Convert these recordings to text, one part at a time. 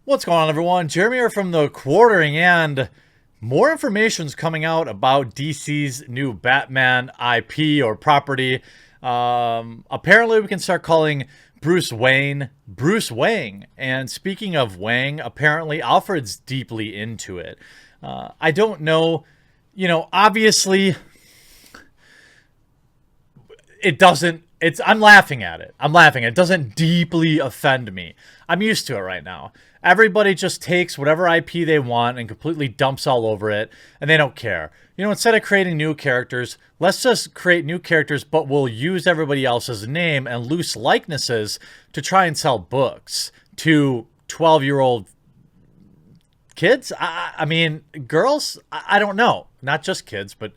What's going on, everyone? Jeremy here from the Quartering, and more information's coming out about DC's new Batman IP or property. Apparently, we can start calling Bruce Wayne Bruce Wang. And speaking of Wang, apparently Alfred's deeply into it. I don't know, obviously it doesn't. I'm laughing at it. It doesn't deeply offend me. I'm used to it right now. Everybody just takes whatever IP they want and completely dumps all over it, and they don't care. Instead of creating new characters, let's just create new characters, but we'll use everybody else's name and loose likenesses to try and sell books to 12-year-old kids. I mean, girls? I don't know. Not just kids, but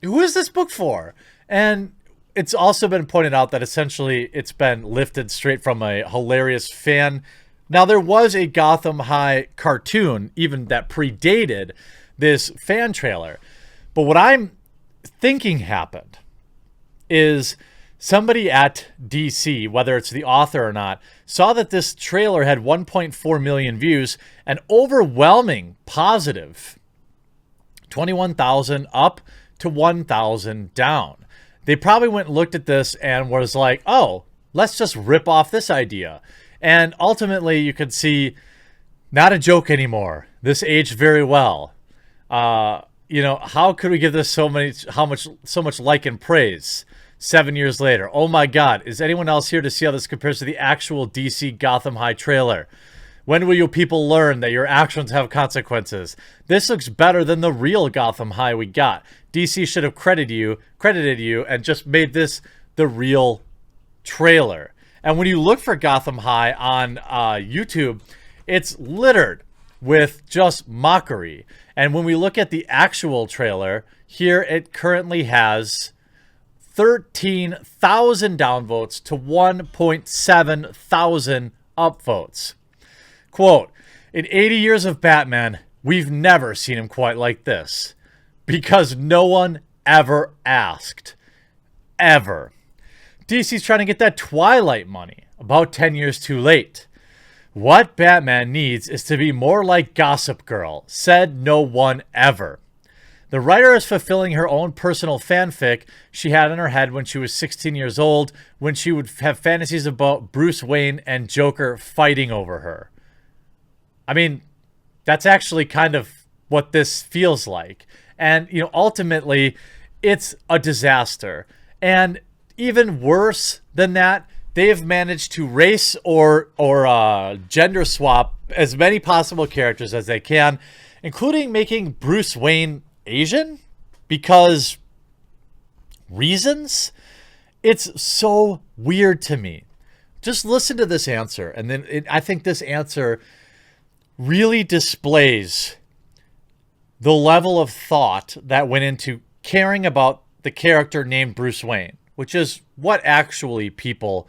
who is this book for? And it's also been pointed out that essentially it's been lifted straight from a hilarious fan. Now, there was a Gotham High cartoon, even that predated this fan trailer. But what I'm thinking happened is somebody at DC, whether it's the author or not, saw that this trailer had 1.4 million views, and overwhelming positive. 21,000 up to 1,000 down. They probably went and looked at this and was like, oh, let's just rip off this idea. And ultimately, you could see, not a joke anymore. This aged very well. How could we give this so much like and praise 7 years later? Oh my God, is anyone else here to see how this compares to the actual DC Gotham High trailer? When will you people learn that your actions have consequences? This looks better than the real Gotham High we got. DC should have credited you and just made this the real trailer. And when you look for Gotham High on YouTube, it's littered with just mockery. And when we look at the actual trailer, here it currently has 13,000 downvotes to 1.7 thousand upvotes. Quote, in 80 years of Batman, we've never seen him quite like this. Because no one ever asked. Ever. DC's trying to get that Twilight money, about 10 years too late. What Batman needs is to be more like Gossip Girl, said no one ever. The writer is fulfilling her own personal fanfic she had in her head when she was 16 years old, when she would have fantasies about Bruce Wayne and Joker fighting over her. I mean, that's actually kind of what this feels like. And, ultimately, it's a disaster. And even worse than that, they've managed to race or gender swap as many possible characters as they can, including making Bruce Wayne Asian because reasons. It's so weird to me. Just listen to this answer, and then I think this answer really displays the level of thought that went into caring about the character named Bruce Wayne, which is what actually people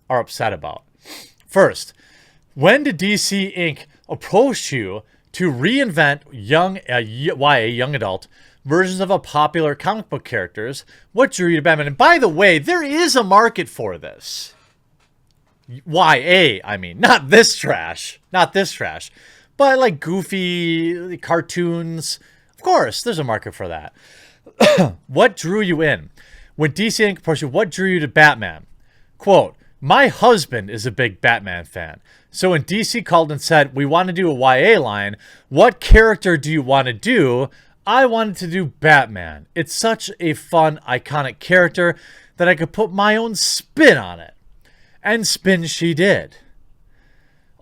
are upset about. First, when did DC Inc. approach you to reinvent YA, young adult, versions of a popular comic book characters? What drew you to Batman? And by the way, there is a market for this. YA, I mean, not this trash, but like goofy cartoons. Of course, there's a market for that. What drew you in? When DC Inc. approached you, what drew you to Batman? Quote, my husband is a big Batman fan. So when DC called and said, we want to do a YA line, what character do you want to do? I wanted to do Batman. It's such a fun, iconic character that I could put my own spin on it. And spin she did.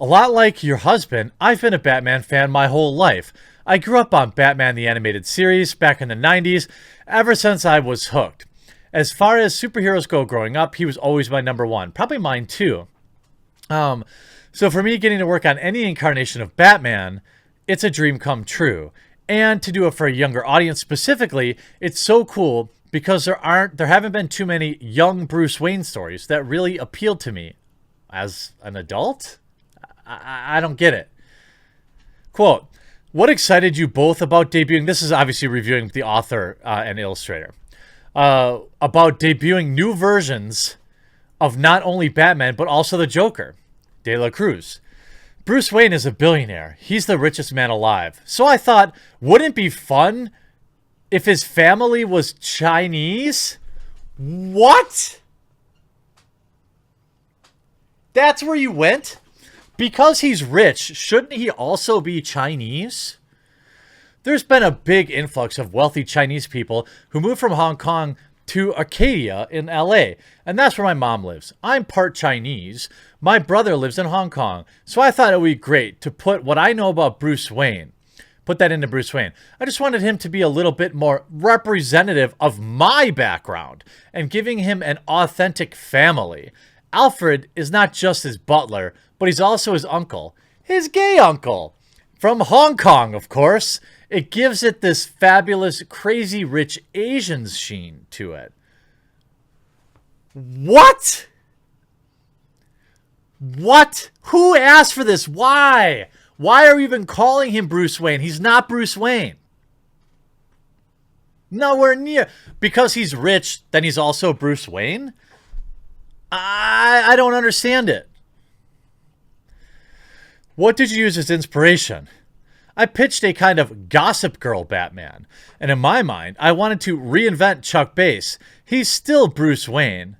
A lot like your husband, I've been a Batman fan my whole life. I grew up on Batman the Animated Series back in the 90s, ever since I was hooked. As far as superheroes go growing up, he was always my number one. Probably mine too. So for me, getting to work on any incarnation of Batman, it's a dream come true. And to do it for a younger audience specifically, it's so cool because there haven't been too many young Bruce Wayne stories that really appealed to me. As an adult? I don't get it. Quote, what excited you both about debuting? This is obviously reviewing the author and illustrator. About debuting new versions of not only Batman, but also the Joker, De La Cruz. Bruce Wayne is a billionaire. He's the richest man alive. So I thought, wouldn't it be fun if his family was Chinese? What? That's where you went? Because he's rich, shouldn't he also be Chinese? There's been a big influx of wealthy Chinese people who moved from Hong Kong to Arcadia in LA, and that's where my mom lives. I'm part Chinese. My brother lives in Hong Kong, so I thought it would be great to put what I know about Bruce Wayne, put that into Bruce Wayne. I just wanted him to be a little bit more representative of my background and giving him an authentic family. Alfred is not just his butler, but he's also his uncle, his gay uncle. From Hong Kong, of course. It gives it this fabulous, crazy rich Asians sheen to it. What? What? Who asked for this? Why? Why are we even calling him Bruce Wayne? He's not Bruce Wayne. Nowhere near. Because he's rich, then he's also Bruce Wayne? I don't understand it. What did you use as inspiration? I pitched a kind of Gossip Girl Batman, and in my mind, I wanted to reinvent Chuck Bass. He's still Bruce Wayne,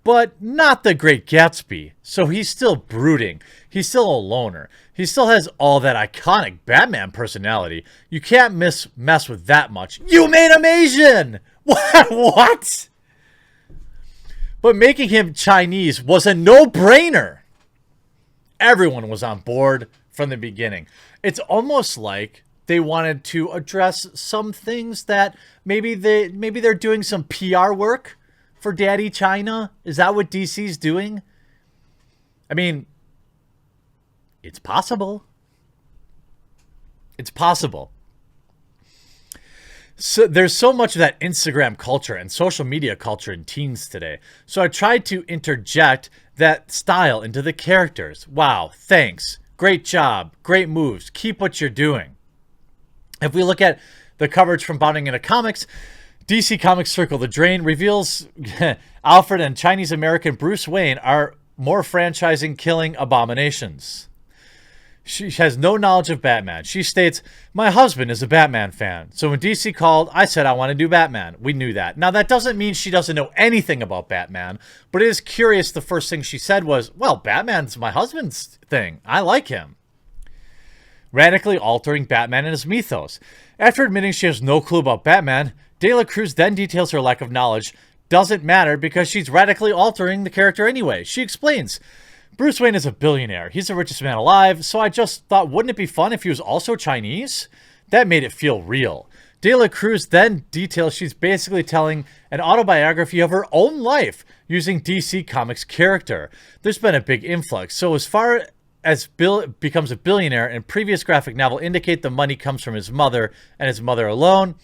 but not the Great Gatsby, so he's still brooding. He's still a loner. He still has all that iconic Batman personality. You can't mess with that much. You made him Asian! What? But making him Chinese was a no-brainer. Everyone was on board from the beginning. It's almost like they wanted to address some things that maybe they're doing some PR work for Daddy China. Is that what DC's doing? I mean, it's possible. It's possible. So there's so much of that Instagram culture and social media culture in teens today. So I tried to interject that style into the characters. Wow, thanks. Great job. Great moves. Keep what you're doing. If we look at the coverage from Bounding Into Comics, DC Comics Circle the Drain reveals Alfred and Chinese American Bruce Wayne are more franchising killing abominations. She has no knowledge of Batman. She states, my husband is a Batman fan. So when DC called, I said I want to do Batman. We knew that. Now, that doesn't mean she doesn't know anything about Batman, but it is curious the first thing she said was, well, Batman's my husband's thing. I like him. Radically altering Batman and his mythos. After admitting she has no clue about Batman, De La Cruz then details her lack of knowledge doesn't matter because she's radically altering the character anyway. She explains, Bruce Wayne is a billionaire. He's the richest man alive, so I just thought, wouldn't it be fun if he was also Chinese? That made it feel real. De La Cruz then details she's basically telling an autobiography of her own life using DC Comics character. There's been a big influx, so as far as Bill becomes a billionaire, and previous graphic novel indicate the money comes from his mother and his mother alone.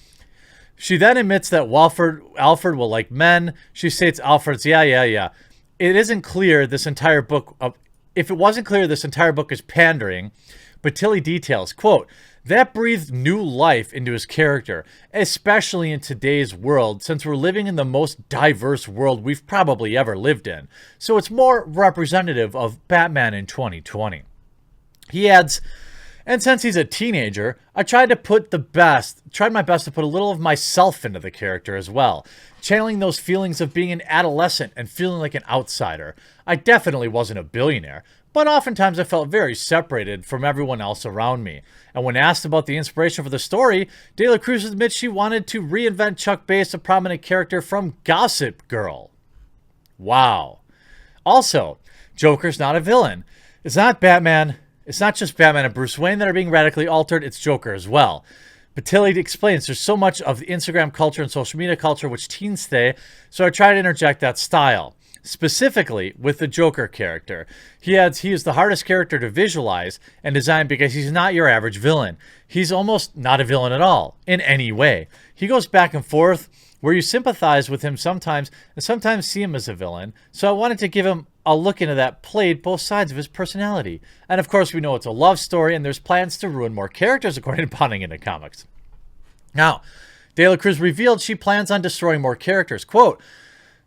She then admits that Alfred will like men. She states Alfred's, yeah. It isn't clear this entire book, if it wasn't clear this entire book is pandering, but Tilly details, quote, that breathed new life into his character, especially in today's world, since we're living in the most diverse world we've probably ever lived in. So it's more representative of Batman in 2020. He adds, and since he's a teenager, I tried my best to put a little of myself into the character as well, channeling those feelings of being an adolescent and feeling like an outsider. I definitely wasn't a billionaire, but oftentimes I felt very separated from everyone else around me. And when asked about the inspiration for the story, De La Cruz admits she wanted to reinvent Chuck Bass, a prominent character from Gossip Girl. Wow. Also, Joker's not a villain. It's not Batman. It's not just Batman and Bruce Wayne that are being radically altered, it's Joker as well. But Tilly explains there's so much of the Instagram culture and social media culture which teens say, so I try to interject that style. Specifically with the Joker character. He adds he is the hardest character to visualize and design because he's not your average villain. He's almost not a villain at all, in any way. He goes back and forth where you sympathize with him sometimes and sometimes see him as a villain. So I wanted to give him a look into that played both sides of his personality. And of course we know it's a love story and there's plans to ruin more characters according to Bounding Into Comics. Now, De La Cruz revealed she plans on destroying more characters. Quote,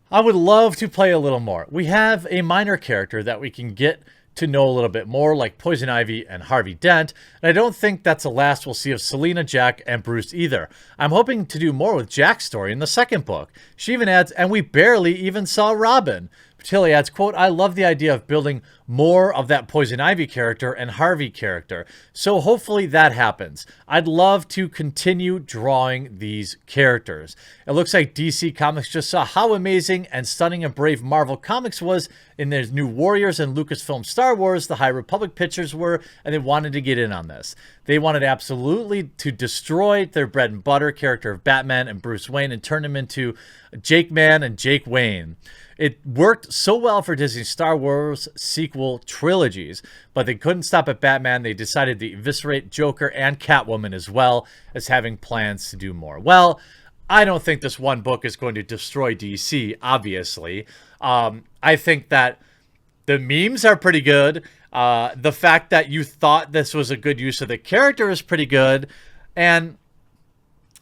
I would love to play a little more. We have a minor character that we can get to know a little bit more, like Poison Ivy and Harvey Dent, and I don't think that's the last we'll see of Selina, Jack, and Bruce either. I'm hoping to do more with Jack's story in the second book. She even adds, and we barely even saw Robin. Tilly adds, quote, I love the idea of building more of that Poison Ivy character and Harvey character, so hopefully that happens. I'd love to continue drawing these characters. It looks like DC Comics just saw how amazing and stunning and brave Marvel Comics was in their new Warriors and Lucasfilm Star Wars, the High Republic pictures were, and they wanted to get in on this. They wanted absolutely to destroy their bread and butter character of Batman and Bruce Wayne and turn him into Jake Man and Jake Wayne. It worked so well for Disney's Star Wars sequel trilogies, but they couldn't stop at Batman. They decided to eviscerate Joker and Catwoman as well as having plans to do more. Well, I don't think this one book is going to destroy DC, obviously. I think that the memes are pretty good. The fact that you thought this was a good use of the character is pretty good. And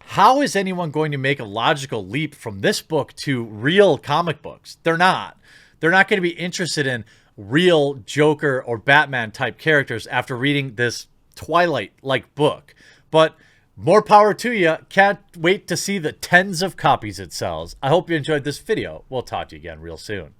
how is anyone going to make a logical leap from this book to real comic books? They're not. They're not going to be interested in real Joker or Batman type characters after reading this Twilight-like book. But more power to you. Can't wait to see the tens of copies it sells. I hope you enjoyed this video. We'll talk to you again real soon.